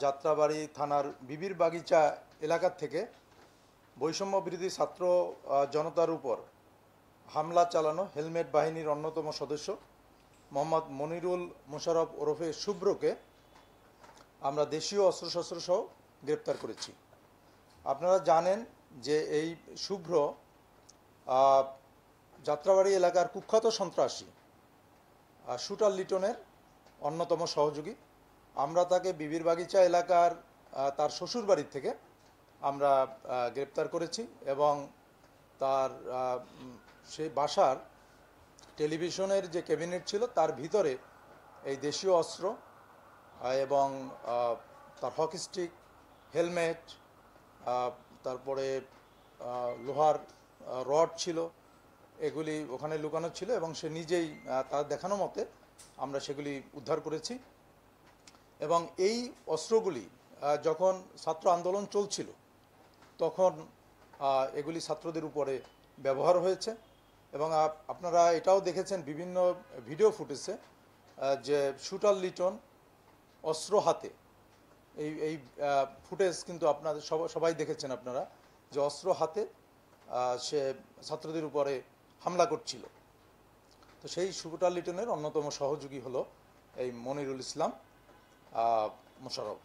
যাত্রাবাড়ি থানার বিবির বাগিচা এলাকা থেকে বৈষম্য বিরোধী ছাত্র জনতার উপর হামলা চালানো হেলমেট বাহিনীর অন্যতম সদস্য মোহাম্মদ মনিরুল মোশাররফ ওরফে শুভ্রকে আমরা দেশীয় অস্ত্রশস্ত্র সহ গ্রেপ্তার করেছি। আপনারা জানেন যে এই শুভ্র যাত্রাবাড়ি এলাকার কুখ্যাত সন্ত্রাসী শুটার লিটনের অন্যতম সহযোগী। আমরা তাকে বিবির বাগিচা এলাকার তার শ্বশুর বাড়ির থেকে আমরা গ্রেপ্তার করেছি এবং তার সেই বাসার টেলিভিশনের যে ক্যাবিনেট ছিল তার ভিতরে এই দেশীয় অস্ত্র এবং তার হকি স্টিক, হেলমেট, তারপরে লোহার রড ছিল, এগুলি ওখানে লুকানো ছিল এবং সে নিজেই তার দেখানো মতে আমরা সেগুলি উদ্ধার করেছি। এবং এই অস্ত্রগুলি যখন ছাত্র আন্দোলন চলছিল তখন এগুলি ছাত্রদের উপরে ব্যবহার হয়েছে এবং আপনারা এটাও দেখেছেন বিভিন্ন ভিডিও ফুটেজে যে শুটার লিটন অস্ত্র হাতে, এই ফুটেজ কিন্তু আপনাদের সবাই দেখেছেন আপনারা, যে অস্ত্র হাতে সে ছাত্রদের উপরে হামলা করছিল। তো সেই শুটার লিটনের অন্যতম সহযোগী হলো এই মনিরুল ইসলাম মোশাররফ।